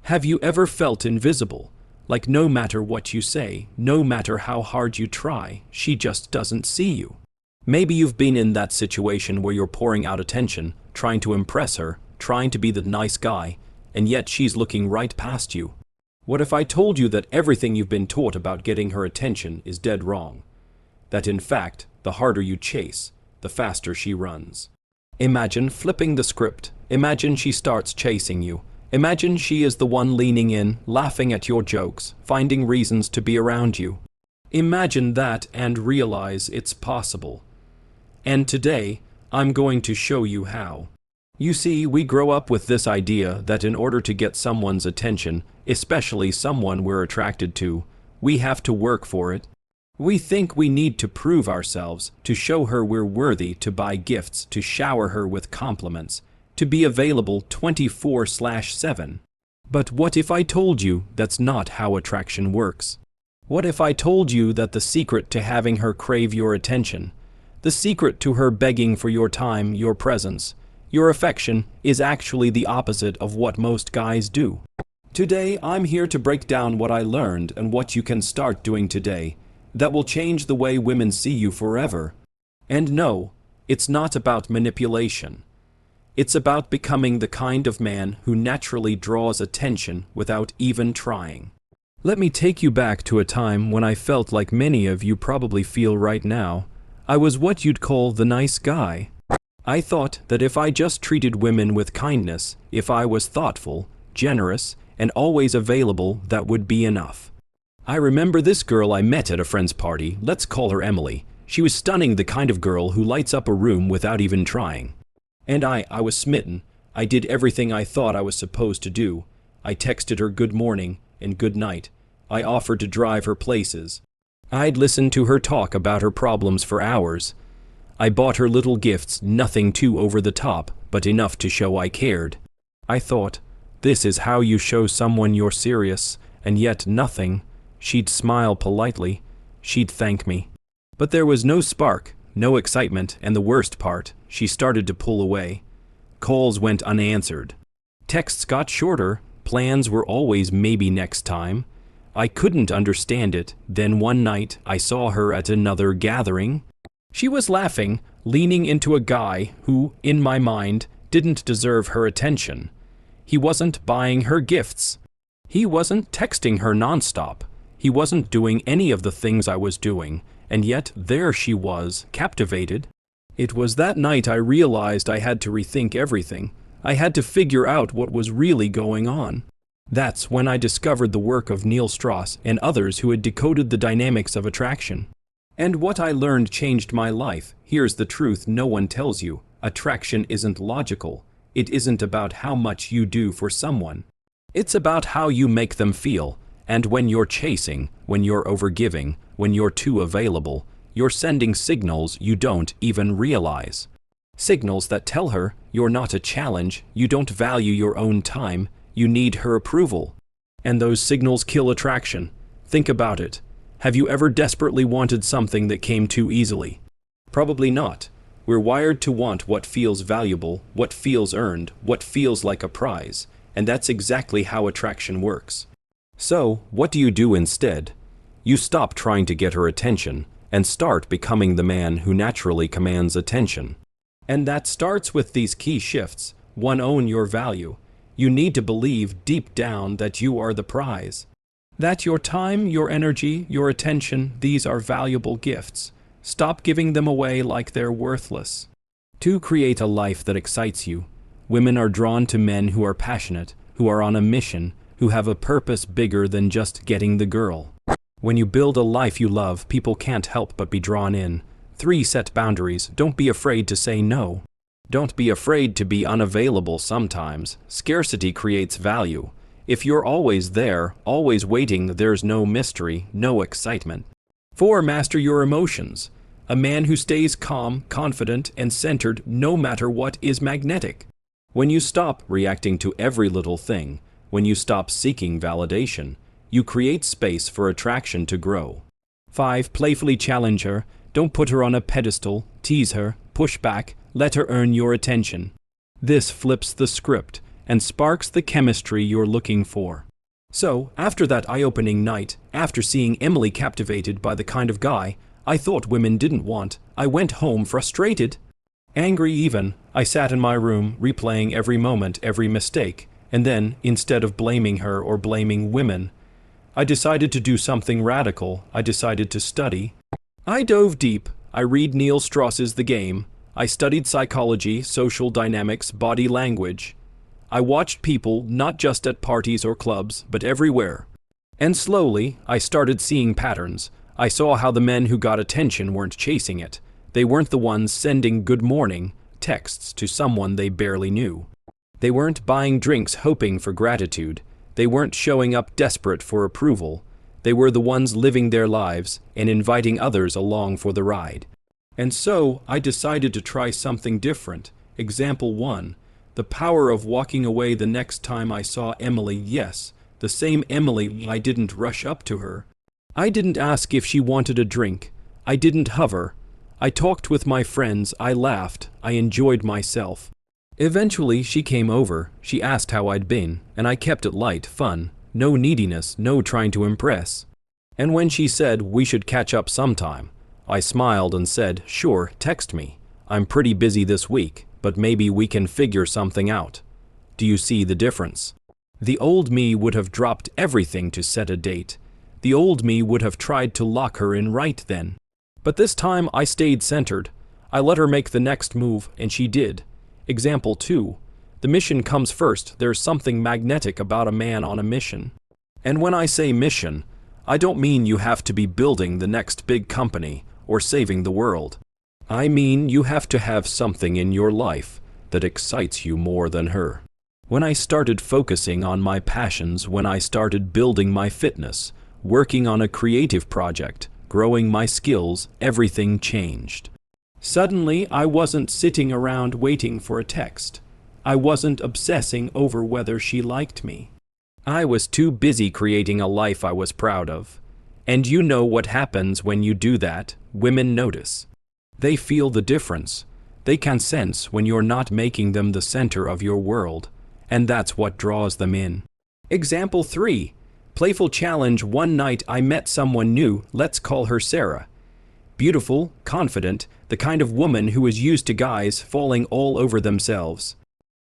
Have you ever felt invisible? Like no matter what you say, no matter how hard you try, she just doesn't see you. Maybe you've been in that situation where you're pouring out attention, trying to impress her, trying to be the nice guy, and yet she's looking right past you. What if I told you that everything you've been taught about getting her attention is dead wrong? That in fact, the harder you chase, the faster she runs. Imagine flipping the script. Imagine she starts chasing you. Imagine she is the one leaning in, laughing at your jokes, finding reasons to be around you. Imagine that and realize it's possible. And today, I'm going to show you how. You see, we grow up with this idea that in order to get someone's attention, especially someone we're attracted to, we have to work for it. We think we need to prove ourselves, to show her we're worthy, to buy gifts, to shower her with compliments, to be available 24/7. But what if I told you that's not how attraction works? What if I told you that the secret to having her crave your attention, the secret to her begging for your time, your presence, your affection, is actually the opposite of what most guys do? Today, I'm here to break down what I learned and what you can start doing today that will change the way women see you forever. And no, it's not about manipulation. It's about becoming the kind of man who naturally draws attention without even trying. Let me take you back to a time when I felt like many of you probably feel right now. I was what you'd call the nice guy. I thought that if I just treated women with kindness, if I was thoughtful, generous, and always available, that would be enough. I remember this girl I met at a friend's party. Let's call her Emily. She was stunning, the kind of girl who lights up a room without even trying. And I was smitten. I did everything I thought I was supposed to do. I texted her good morning and good night. I offered to drive her places. I'd listened to her talk about her problems for hours. I bought her little gifts, nothing too over the top, but enough to show I cared. I thought, this is how you show someone you're serious, and yet nothing. She'd smile politely. She'd thank me. But there was no spark, no excitement, and the worst part, she started to pull away. Calls went unanswered. Texts got shorter. Plans were always maybe next time. I couldn't understand it. Then one night, I saw her at another gathering. She was laughing, leaning into a guy who, in my mind, didn't deserve her attention. He wasn't buying her gifts. He wasn't texting her nonstop. He wasn't doing any of the things I was doing, and yet there she was, captivated. It was that night I realized I had to rethink everything. I had to figure out what was really going on. That's when I discovered the work of Neil Strauss and others who had decoded the dynamics of attraction. And what I learned changed my life. Here's the truth no one tells you. Attraction isn't logical. It isn't about how much you do for someone. It's about how you make them feel. And when you're chasing, when you're overgiving, when you're too available, you're sending signals you don't even realize. Signals that tell her you're not a challenge, you don't value your own time, you need her approval. And those signals kill attraction. Think about it. Have you ever desperately wanted something that came too easily? Probably not. We're wired to want what feels valuable, what feels earned, what feels like a prize, and that's exactly how attraction works. So, what do you do instead? You stop trying to get her attention and start becoming the man who naturally commands attention. And that starts with these key shifts. 1. Own your value. You need to believe deep down that you are the prize. That your time, your energy, your attention, these are valuable gifts. Stop giving them away like they're worthless. 2. Create a life that excites you. Women are drawn to men who are passionate, who are on a mission, who have a purpose bigger than just getting the girl. When you build a life you love, people can't help but be drawn in. 3. Set boundaries. Don't be afraid to say no. Don't be afraid to be unavailable sometimes. Scarcity creates value. If you're always there, always waiting, there's no mystery, no excitement. 4. Master your emotions. A man who stays calm, confident, and centered no matter what is magnetic. When you stop reacting to every little thing, when you stop seeking validation, you create space for attraction to grow. 5. Playfully challenge her. Don't put her on a pedestal. Tease her, push back, let her earn your attention. This flips the script. and sparks the chemistry you're looking for. So, after that eye-opening night, after seeing Emily captivated by the kind of guy I thought women didn't want, I went home frustrated. Angry even, I sat in my room replaying every moment, every mistake, and then, instead of blaming her or blaming women, I decided to do something radical. I decided to study. I dove deep. I read Neil Strauss's The Game. I studied psychology, social dynamics, body language. I watched people not just at parties or clubs, but everywhere. And slowly, I started seeing patterns. I saw how the men who got attention weren't chasing it. They weren't the ones sending good morning texts to someone they barely knew. They weren't buying drinks hoping for gratitude. They weren't showing up desperate for approval. They were the ones living their lives and inviting others along for the ride. And so, I decided to try something different. Example 1. The power of walking away the next time I saw Emily. Yes, the same Emily. I didn't rush up to her. I didn't ask if she wanted a drink. I didn't hover. I talked with my friends. I laughed. I enjoyed myself. Eventually, she came over. She asked how I'd been, and I kept it light, fun. No neediness, no trying to impress. And when she said we should catch up sometime, I smiled and said, sure, text me. I'm pretty busy this week, but maybe we can figure something out. Do you see the difference? The old me would have dropped everything to set a date. The old me would have tried to lock her in right then. But this time I stayed centered. I let her make the next move, and she did. Example 2. The mission comes first. There's something magnetic about a man on a mission. And when I say mission, I don't mean you have to be building the next big company or saving the world. I mean you have to have something in your life that excites you more than her. When I started focusing on my passions, when I started building my fitness, working on a creative project, growing my skills, everything changed. Suddenly, I wasn't sitting around waiting for a text. I wasn't obsessing over whether she liked me. I was too busy creating a life I was proud of. And you know what happens when you do that? Women notice. They feel the difference. They can sense when you're not making them the center of your world. And that's what draws them in. Example 3. Playful challenge. One night I met someone new. Let's call her Sarah. Beautiful, confident, the kind of woman who is used to guys falling all over themselves.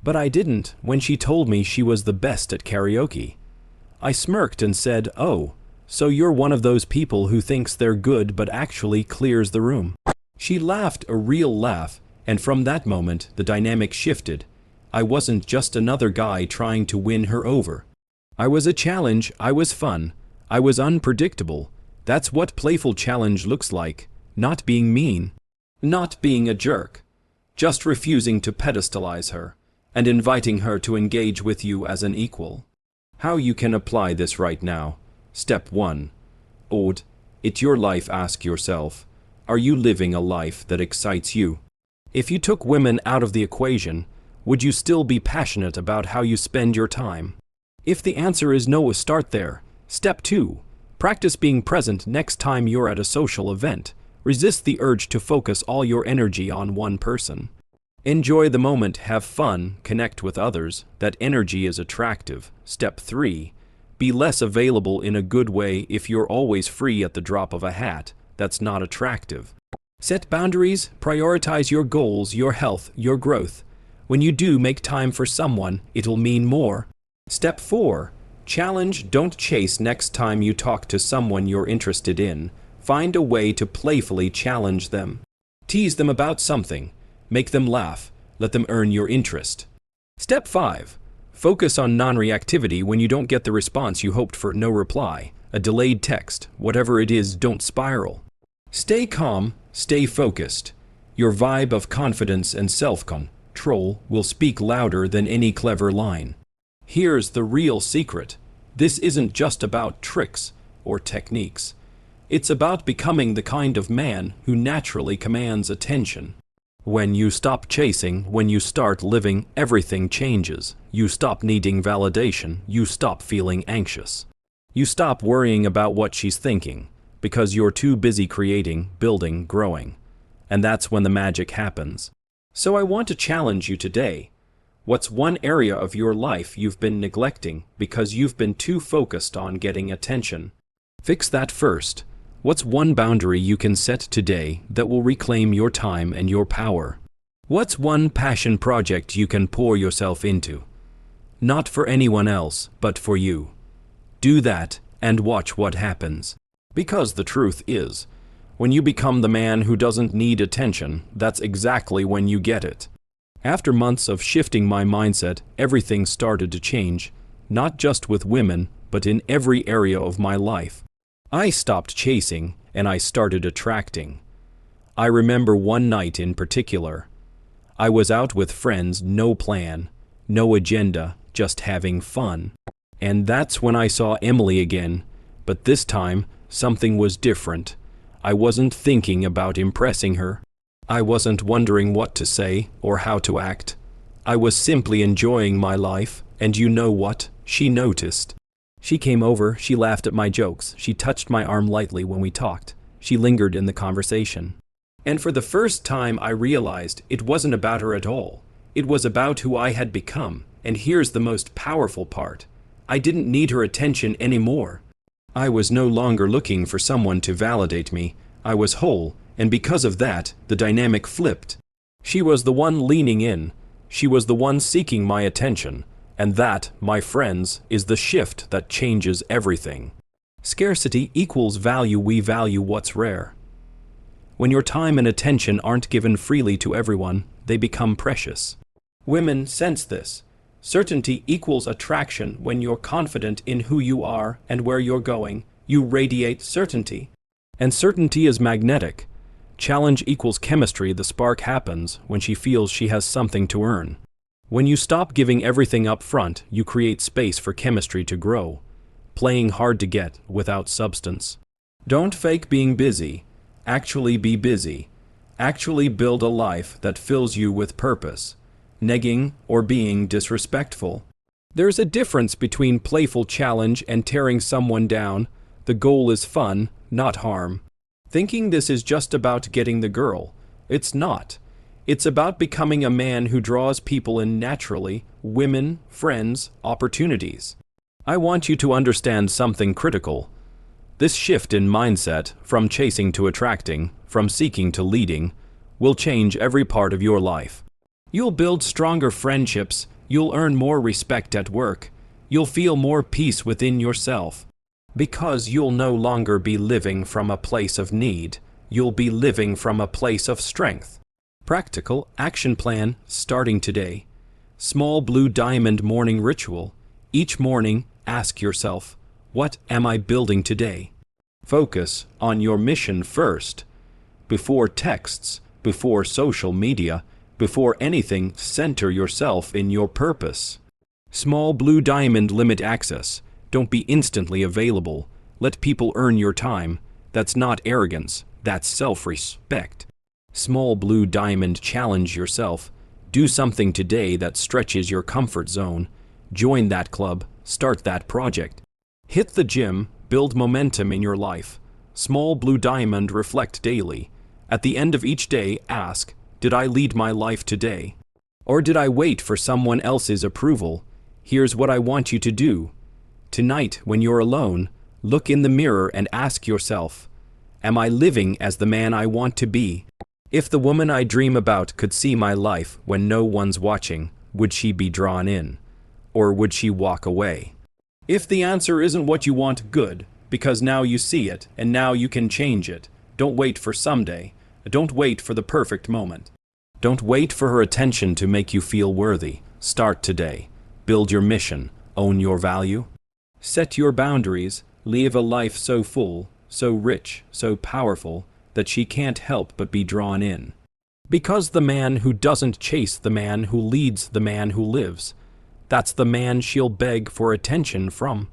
But I didn't when she told me she was the best at karaoke. I smirked and said, oh, so you're one of those people who thinks they're good but actually clears the room. She laughed a real laugh, and from that moment the dynamic shifted. I wasn't just another guy trying to win her over. I was a challenge. I was fun. I was unpredictable. That's what playful challenge looks like. Not being mean. Not being a jerk. Just refusing to pedestalize her and inviting her to engage with you as an equal. How you can apply this right now. Step 1. It's your life. Ask yourself, are you living a life that excites you? If you took women out of the equation, would you still be passionate about how you spend your time? If the answer is no, start there. Step 2. Practice being present next time you're at a social event. Resist the urge to focus all your energy on one person. Enjoy the moment, have fun, connect with others. That energy is attractive. Step 3. Be less available in a good way. If you're always free at the drop of a hat, that's not attractive. Set boundaries, prioritize your goals, your health, your growth. When you do make time for someone, it'll mean more. Step 4. Challenge, don't chase. Next time you talk to someone you're interested in, find a way to playfully challenge them. Tease them about something. Make them laugh. Let them earn your interest. Step 5. Focus on non-reactivity. When you don't get the response you hoped for, no reply, a delayed text, whatever it is, don't spiral. Stay calm, stay focused. Your vibe of confidence and self-control will speak louder than any clever line. Here's the real secret. This isn't just about tricks or techniques. It's about becoming the kind of man who naturally commands attention. When you stop chasing, when you start living, everything changes. You stop needing validation. You stop feeling anxious. You stop worrying about what she's thinking, because you're too busy creating, building, growing. And that's when the magic happens. So I want to challenge you today. What's one area of your life you've been neglecting because you've been too focused on getting attention? Fix that first. What's one boundary you can set today that will reclaim your time and your power? What's one passion project you can pour yourself into? Not for anyone else, but for you. Do that and watch what happens. Because the truth is, when you become the man who doesn't need attention, that's exactly when you get it. After months of shifting my mindset, everything started to change, not just with women, but in every area of my life. I stopped chasing, and I started attracting. I remember one night in particular. I was out with friends, no plan, no agenda, just having fun. And that's when I saw Emily again, but this time, something was different. I wasn't thinking about impressing her. I wasn't wondering what to say or how to act. I was simply enjoying my life, and you know what? She noticed. She came over, she laughed at my jokes, she touched my arm lightly when we talked. She lingered in the conversation. And for the first time I realized it wasn't about her at all. It was about who I had become, and here's the most powerful part. I didn't need her attention anymore. I was no longer looking for someone to validate me. I was whole, and because of that, the dynamic flipped. She was the one leaning in. She was the one seeking my attention. And that, my friends, is the shift that changes everything. Scarcity equals value. We value what's rare. When your time and attention aren't given freely to everyone, they become precious. Women sense this. Certainty equals attraction. When you're confident in who you are and where you're going, you radiate certainty. And certainty is magnetic. Challenge equals chemistry. The spark happens when she feels she has something to earn. When you stop giving everything up front, you create space for chemistry to grow. Playing hard to get without substance. Don't fake being busy. Actually be busy. Actually build a life that fills you with purpose. Negging or being disrespectful. There's a difference between playful challenge and tearing someone down. The goal is fun, not harm. Thinking this is just about getting the girl. It's not. It's about becoming a man who draws people in naturally, women, friends, opportunities. I want you to understand something critical. This shift in mindset, from chasing to attracting, from seeking to leading, will change every part of your life. You'll build stronger friendships, you'll earn more respect at work, you'll feel more peace within yourself. Because you'll no longer be living from a place of need, you'll be living from a place of strength. Practical action plan starting today. Small blue diamond morning ritual. Each morning, ask yourself, what am I building today? Focus on your mission first. Before texts, before social media, before anything, center yourself in your purpose. Small blue diamond limit access. Don't be instantly available. Let people earn your time. That's not arrogance, that's self-respect. Small blue diamond challenge yourself. Do something today that stretches your comfort zone. Join that club, start that project. Hit the gym, build momentum in your life. Small blue diamond reflect daily. At the end of each day, ask, did I lead my life today? Or did I wait for someone else's approval? Here's what I want you to do. Tonight, when you're alone, look in the mirror and ask yourself, am I living as the man I want to be? If the woman I dream about could see my life when no one's watching, would she be drawn in? Or would she walk away? If the answer isn't what you want, good, because now you see it, and now you can change it. Don't wait for someday. Don't wait for the perfect moment. Don't wait for her attention to make you feel worthy. Start today. Build your mission. Own your value. Set your boundaries. Live a life so full, so rich, so powerful, that she can't help but be drawn in. Because the man who doesn't chase the man who leads the man who lives. That's the man she'll beg for attention from.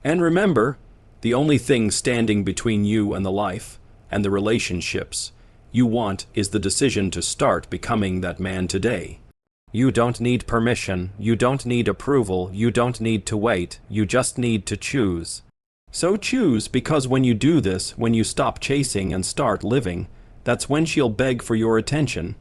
And remember, the only thing standing between you and the life, and the relationships you want is the decision to start becoming that man today. You don't need permission, you don't need approval, you don't need to wait, you just need to choose. So choose, because when you do this, when you stop chasing and start living, that's when she'll beg for your attention.